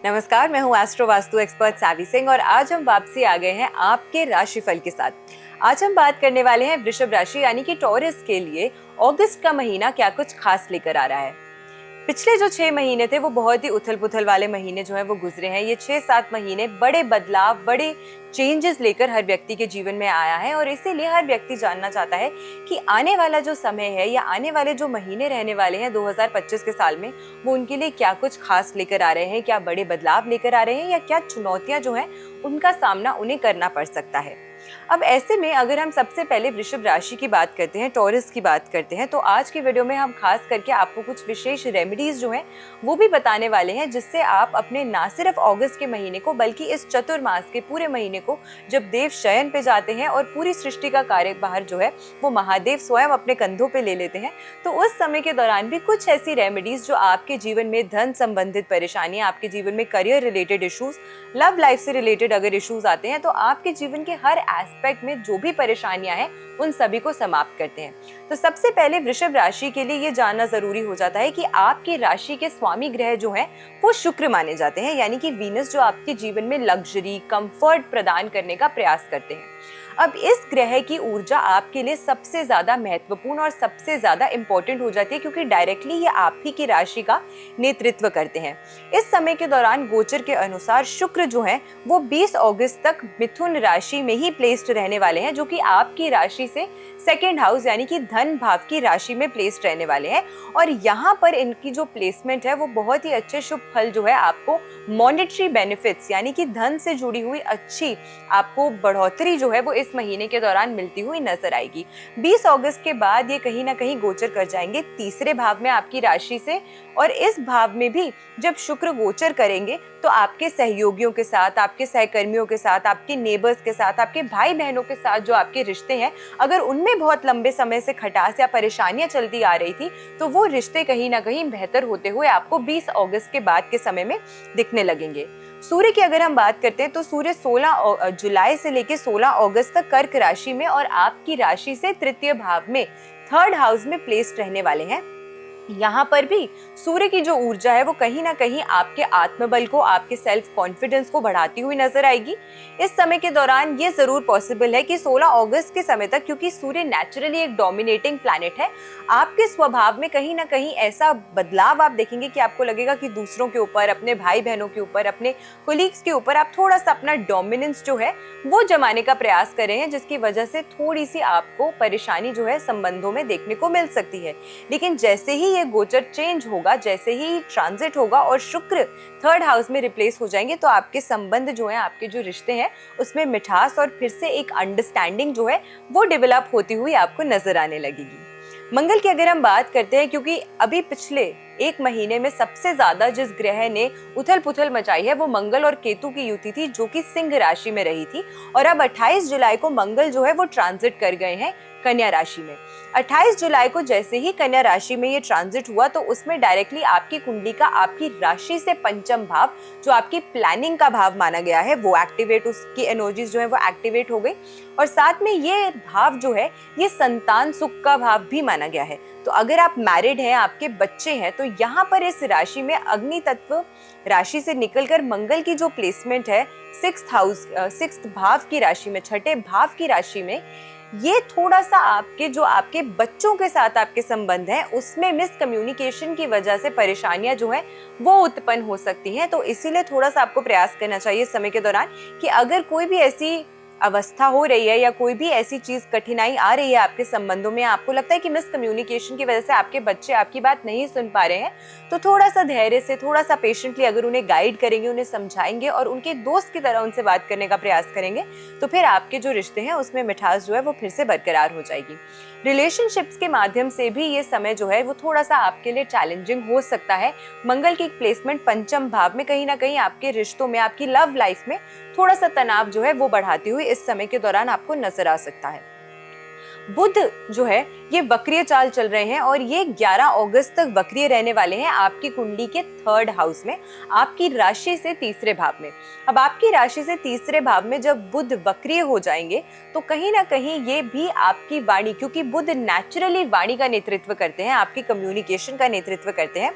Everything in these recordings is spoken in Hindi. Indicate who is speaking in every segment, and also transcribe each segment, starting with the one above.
Speaker 1: नमस्कार, मैं हूँ एस्ट्रो वास्तु एक्सपर्ट सावी सिंह और आज हम वापसी आ गए हैं आपके राशिफल के साथ। आज हम बात करने वाले हैं वृषभ राशि यानी कि टॉरस के लिए अगस्त का महीना क्या कुछ खास लेकर आ रहा है। पिछले जो 6 महीने थे वो बहुत ही उथल पुथल वाले महीने जो है वो गुजरे हैं। ये 6-7 महीने बड़े बदलाव, बड़े चेंजेस लेकर हर व्यक्ति के जीवन में आया है और इसीलिए हर व्यक्ति जानना चाहता है कि आने वाला जो समय है या आने वाले जो महीने रहने वाले हैं 2025 के साल में, वो उनके लिए क्या कुछ खास लेकर आ रहे हैं, क्या बड़े बदलाव लेकर आ रहे हैं या क्या चुनौतियां जो हैं उनका सामना उन्हें करना पड़ सकता है। अब ऐसे में अगर हम सबसे पहले वृषभ राशि की बात करते हैं, टॉरस की बात करते हैं, तो आज की वीडियो में हम खास करके आपको कुछ विशेष रेमेडीज जो हैं वो भी बताने वाले हैं, जिससे आप अपने ना सिर्फ अगस्त के महीने को बल्कि इस चतुर्मास के पूरे महीने को, जब देव शयन पे जाते हैं और पूरी सृष्टि का कार्यभार जो है वो महादेव स्वयं अपने कंधों पे ले लेते हैं, तो उस समय के दौरान भी कुछ ऐसी रेमेडीज जो आपके जीवन में धन संबंधित परेशानियां, आपके जीवन में career related issues, love life से रिलेटेड अगर इश्यूज आते हैं तो आपके जीवन के हर एस्पेक्ट में जो भी परेशानियां हैं उन सभी को समाप्त करते हैं। तो सबसे पहले वृषभ राशि के लिए ये जानना जरूरी हो जाता है कि आपकी राशि के स्वामी ग्रह जो हैं वो शुक्र माने जाते हैं, यानी कि वीनस, जो आपके जीवन में लग्जरी, कंफर्ट प्रदान करने का प्रयास करते हैं। अब इस ग्रह की ऊर्जा आपके लिए सबसे ज्यादा महत्वपूर्ण और सबसे ज्यादा इंपॉर्टेंट हो जाती है, क्योंकि डायरेक्टली ये आप ही की राशि का नेतृत्व करते हैं। इस समय के दौरान गोचर के अनुसार शुक्र जो है वो 20 अगस्त तक मिथुन राशि में ही प्लेस्ड रहने वाले हैं, जो कि आपकी राशि से सेकेंड हाउस यानी कि धन भाव की राशि में प्लेस्ड रहने वाले हैं। और यहाँ पर इनकी जो प्लेसमेंट है वो बहुत ही अच्छे शुभ फल जो है आपको मॉनेटरी बेनिफिट्स यानी कि धन से जुड़ी हुई अच्छी आपको बढ़ोतरी जो है वो इस महीने के दौरान मिलती हुई नजर आएगी। 20 अगस्त के बाद ये कहीं ना कहीं गोचर कर जाएंगे तीसरे भाव में आपकी राशि से, और इस भाव में भी जब शुक्र गोचर करेंगे तो आपके सहयोगियों के साथ, आपके सहकर्मियों के साथ, आपके नेबर्स के साथ, आपके भाई बहनों के साथ जो आपके रिश्ते हैं, अगर उनमें बहुत लंबे समय से खटास या परेशानियां चलती आ रही थी तो वो रिश्ते कहीं ना कहीं बेहतर होते हुए आपको 20 अगस्त के बाद के समय में दिखने लगेंगे। सूर्य की अगर हम बात करते हैं तो सूर्य 16 जुलाई से लेकर 16 अगस्त तक कर्क राशि में और आपकी राशि से तृतीय भाव में थर्ड हाउस में प्लेस्ड रहने वाले हैं। यहाँ पर भी सूर्य की जो ऊर्जा है वो कहीं ना कहीं आपके आत्मबल को, आपके सेल्फ कॉन्फिडेंस को बढ़ाती हुई नजर आएगी। इस समय के दौरान ये जरूर पॉसिबल है कि 16 अगस्त के समय तक, क्योंकि सूर्य नेचुरली एक डोमिनेटिंग प्लैनेट है, आपके स्वभाव में कहीं ना कहीं ऐसा बदलाव आप देखेंगे कि आपको लगेगा कि दूसरों के ऊपर, अपने भाई बहनों के ऊपर, अपने कोलीग्स के ऊपर आप थोड़ा सा अपना डोमिनेंस जो है वो जमाने का प्रयास कर रहे हैं, जिसकी वजह से थोड़ी सी आपको परेशानी जो है संबंधों में देखने को मिल सकती है। लेकिन जैसे ही ये गोचर चेंज होगा, जैसे ही ट्रांजिट होगा और शुक्र थर्ड हाउस में रिप्लेस हो जाएंगे, तो आपके संबंध जो है, आपके जो रिश्ते हैं उसमें मिठास और फिर से एक अंडरस्टैंडिंग जो है वो डेवलप होती हुई आपको नजर आने लगेगी। मंगल की अगर हम बात करते हैं, क्योंकि अभी पिछले एक महीने में सबसे ज्यादा जिस ग्रह ने उथल पुथल मचाई है वो मंगल और केतु की युति थी, जो कि सिंह राशि में रही थी, और अब 28 जुलाई को मंगल जो है वो ट्रांजिट कर गए हैं कन्या राशि में। 28 जुलाई को जैसे ही कन्या राशि में ये ट्रांजिट हुआ तो उसमें डायरेक्टली आपकी कुंडली का, आपकी राशि से पंचम भाव जो आपकी प्लानिंग का भाव माना गया है वो एक्टिवेट, उसकी एनर्जीज जो है वो एक्टिवेट हो गई। और साथ में ये भाव जो है ये संतान सुख का भाव भी माना गया है। तो अगर आप मैरिड हैं, आपके बच्चे हैं, तो यहाँ पर इस राशि में अग्नि तत्व राशि से निकलकर मंगल की जो प्लेसमेंट है सिक्स्थ भाव की राशि में, छठे भाव की राशि में, ये थोड़ा सा आपके बच्चों के साथ आपके संबंध हैं उसमें मिसकम्युनिकेशन की वजह से परेशानियां जो है वो उत्पन्न हो सकती हैं। तो इसीलिए थोड़ा सा आपको प्रयास करना चाहिए इस समय के दौरान कि अगर कोई भी ऐसी अवस्था हो रही है या कोई भी ऐसी चीज, कठिनाई आ रही है आपके संबंधों में, आपको लगता है कि मिसकम्युनिकेशन की वजह से आपके बच्चे आपकी बात नहीं सुन पा रहे हैं, तो थोड़ा सा धैर्य से, थोड़ा सा पेशेंटली अगर उन्हें गाइड करेंगे, उन्हें समझाएंगे और उनके दोस्त की तरह उनसे बात करने का प्रयास करेंगे, तो फिर आपके जो रिश्ते हैं उसमें मिठास जो है वो फिर से बरकरार हो जाएगी। रिलेशनशिप्स के माध्यम से भी ये समय जो है वो थोड़ा सा आपके लिए चैलेंजिंग हो सकता है। मंगल की प्लेसमेंट पंचम भाव में कहीं ना कहीं आपके रिश्तों में, आपकी लव लाइफ में थोड़ा सा तनाव जो है वो बढ़ाती हुई इस समय के दौरान आपको नजर आ सकता है। बुध जो है ये वक्रीय चाल चल रहे हैं और ये 11 अगस्त तक वक्रीय रहने वाले हैं आपकी कुंडली के थर्ड हाउस में, आपकी राशि से तीसरे भाव में। अब आपकी राशि से तीसरे भाव में जब बुध वक्रीय हो जाएंगे तो कहीं ना कहीं ये भी आपकी वाणी, क्योंकि बुध नेचुरली वाणी का नेतृत्व करते हैं, आपकी कम्युनिकेशन का नेतृत्व करते हैं,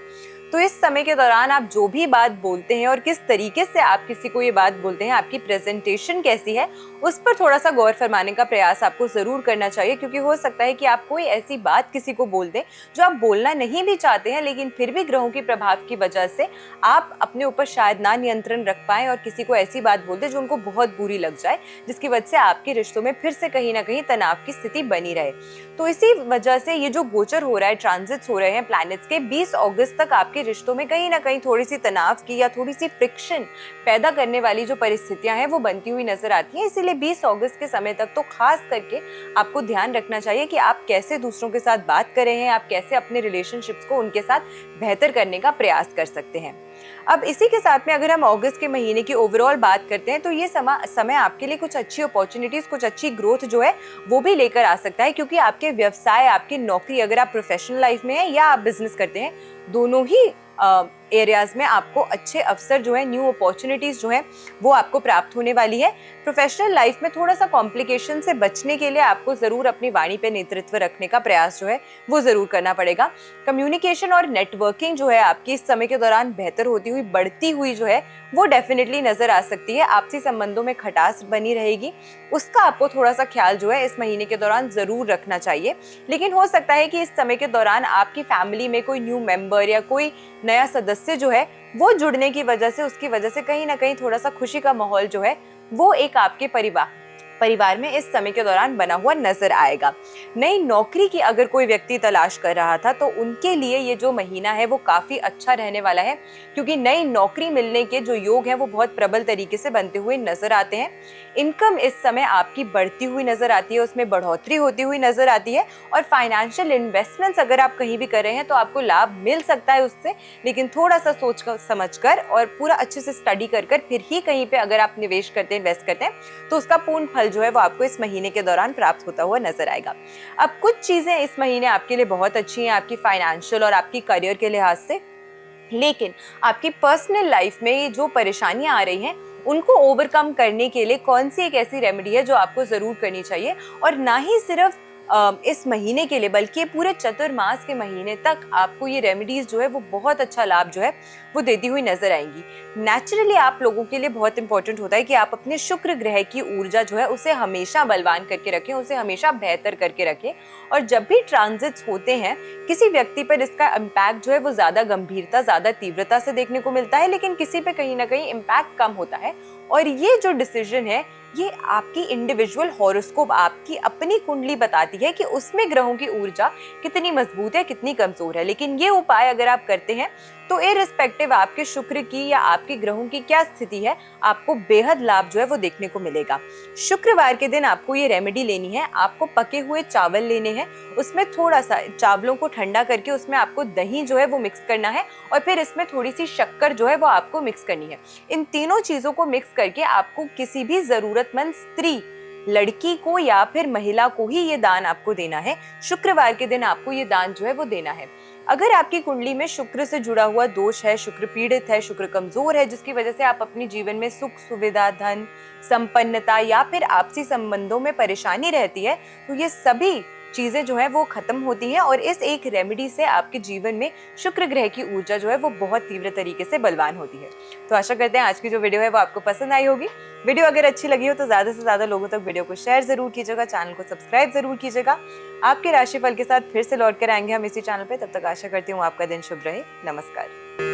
Speaker 1: तो इस समय के दौरान आप जो भी बात बोलते हैं और किस तरीके से आप किसी को ये बात बोलते हैं, आपकी प्रेजेंटेशन कैसी है, उस पर थोड़ा सा गौर फरमाने का प्रयास आपको ज़रूर करना चाहिए, क्योंकि हो सकता है कि आप कोई ऐसी बात किसी को बोल दें जो आप बोलना नहीं भी चाहते हैं, लेकिन फिर भी ग्रहों के प्रभाव की वजह से आप अपने ऊपर शायद ना नियंत्रण रख पाएं और किसी को ऐसी बात बोल दें जो उनको बहुत बुरी लग जाए, जिसकी वजह से आपके रिश्तों में फिर से कहीं ना कहीं तनाव की स्थिति बनी रहे। तो इसी वजह से ये जो गोचर हो रहा है, ट्रांजिट्स हो रहे हैं प्लैनेट्स के, 20 अगस्त तक आपके रिश्तों में कहीं ना कहीं थोड़ी सी तनाव की या थोड़ी सी फ्रिक्शन पैदा करने वाली जो परिस्थितियां हैं वो बनती हुई नजर आती हैं। इसीलिए 20 अगस्त के समय तक तो खास करके आपको ध्यान रखना चाहिए कि आप कैसे दूसरों के साथ बात कर रहे हैं, आप कैसे अपने रिलेशनशिप्स को उनके साथ बेहतर करने का प्रयास कर सकते हैं। अब इसी के साथ में अगर हम अगस्त के महीने की ओवरऑल बात करते हैं तो ये समय आपके लिए कुछ अच्छी अपॉर्चुनिटीज, कुछ अच्छी ग्रोथ जो है वो भी लेकर आ सकता है, क्योंकि आपके व्यवसाय, आपकी नौकरी, अगर आप प्रोफेशनल लाइफ में हैं या आप बिजनेस करते हैं, दोनों ही एरियाज में आपको अच्छे अवसर जो है, न्यू अपॉर्चुनिटीज जो है वो आपको प्राप्त होने वाली है। प्रोफेशनल लाइफ में थोड़ा सा कॉम्प्लिकेशन से बचने के लिए आपको ज़रूर अपनी वाणी पे नेतृत्व रखने का प्रयास जो है वो ज़रूर करना पड़ेगा। कम्युनिकेशन और नेटवर्किंग जो है आपकी इस समय के दौरान बेहतर होती हुई, बढ़ती हुई जो है वो डेफिनेटली नज़र आ सकती है। आपसी संबंधों में खटास बनी रहेगी, उसका आपको थोड़ा सा ख्याल जो है इस महीने के दौरान ज़रूर रखना चाहिए। लेकिन हो सकता है कि इस समय के दौरान आपकी फैमिली में कोई न्यू मेंबर या कोई नया सदस्य जो है वो जुड़ने की वजह से, उसकी वजह से कहीं ना कहीं थोड़ा सा खुशी का माहौल जो है वो एक आपके परिवार में इस समय के दौरान बना हुआ नजर आएगा। नई नौकरी की अगर कोई व्यक्ति तलाश कर रहा था तो उनके लिए ये जो महीना है वो काफी अच्छा रहने वाला है, क्योंकि नई नौकरी मिलने के जो योग हैं वो बहुत प्रबल तरीके से बनते हुए नजर आते हैं। इनकम इस समय आपकी बढ़ती हुई नजर आती है, उसमें बढ़ोतरी होती हुई नजर आती है। और फाइनेंशियल इन्वेस्टमेंट्स अगर आप कहीं भी कर रहे हैं तो आपको लाभ मिल सकता है उससे, लेकिन थोड़ा सा सोच कर समझ कर और पूरा अच्छे से स्टडी कर फिर ही कहीं पे अगर आप निवेश करते हैं, इन्वेस्ट करते हैं, तो उसका पूर्ण फल जो है वो आपको इस महीने के दौरान प्राप्त होता हुआ नजर आएगा। अब कुछ चीजें इस महीने आपके लिए बहुत अच्छी हैं, आपकी फाइनेंशियल और आपकी करियर के लिहाज से, लेकिन आपकी पर्सनल लाइफ में ये जो परेशानियां आ रही हैं उनको ओवरकम करने के लिए कौन सी एक ऐसी रेमेडी है जो आपको जरूर करनी चाहिए, और ना ही सिर्फ इस महीने के लिए बल्कि पूरे चतुर्मास के महीने तक आपको ये रेमेडीज जो है वो बहुत अच्छा लाभ जो है वो देती हुई नजर आएंगी। नेचुरली आप लोगों के लिए बहुत इंपॉर्टेंट होता है कि आप अपने शुक्र ग्रह की ऊर्जा जो है उसे हमेशा बलवान करके रखें, उसे हमेशा बेहतर करके रखें। और जब भी ट्रांजिट्स होते हैं किसी व्यक्ति पर इसका इम्पैक्ट जो है वो ज्यादा गंभीरता, ज्यादा तीव्रता से देखने को मिलता है, लेकिन किसी पे कहीं ना कहीं इम्पैक्ट कम होता है। और ये जो डिसीजन है ये आपकी इंडिविजुअल हॉरोस्कोप, आपकी अपनी कुंडली बताती है कि उसमें ग्रहों की ऊर्जा कितनी मजबूत है, कितनी कमजोर है। लेकिन ये उपाय अगर आप करते हैं तो इररिस्पेक्टिव आपके शुक्र की या आपके ग्रहों की क्या स्थिति है, आपको बेहद लाभ जो है वो देखने को मिलेगा। शुक्रवार के दिन आपको ये रेमेडी लेनी है। आपको पके हुए चावल लेने हैं, उसमें थोड़ा सा चावलों को ठंडा करके उसमें आपको दही जो है वो मिक्स करना है, और फिर इसमें थोड़ी सी शक्कर जो है वो आपको मिक्स करनी है। इन तीनों चीजों को मिक्स करके आपको किसी भी जरूरतमंद स्त्री, लड़की को या फिर महिला को ही ये दान आपको देना है। शुक्रवार के दिन आपको ये दान जो है वो देना है। अगर आपकी कुंडली में शुक्र से जुड़ा हुआ दोष है, शुक्र पीड़ित है, शुक्र कमजोर है, जिसकी वजह से आप अपने जीवन में सुख, सुविधा, धन, संपन्नता या फिर आपसी संबंधों में परेशानी रहती है, तो ये सभी चीजें जो है वो खत्म होती हैं, और इस एक रेमेडी से आपके जीवन में शुक्र ग्रह की ऊर्जा जो है वो बहुत तीव्र तरीके से बलवान होती है। तो आशा करते हैं आज की जो वीडियो है वो आपको पसंद आई होगी। वीडियो अगर अच्छी लगी हो तो ज्यादा से ज्यादा लोगों तक वीडियो को शेयर जरूर कीजिएगा, चैनल को सब्सक्राइब जरूर कीजिएगा। आपके राशिफल के साथ फिर से लौट कर आएंगे हम इसी चैनल पे। तब तक आशा करती हूँ आपका दिन शुभ रहे। नमस्कार।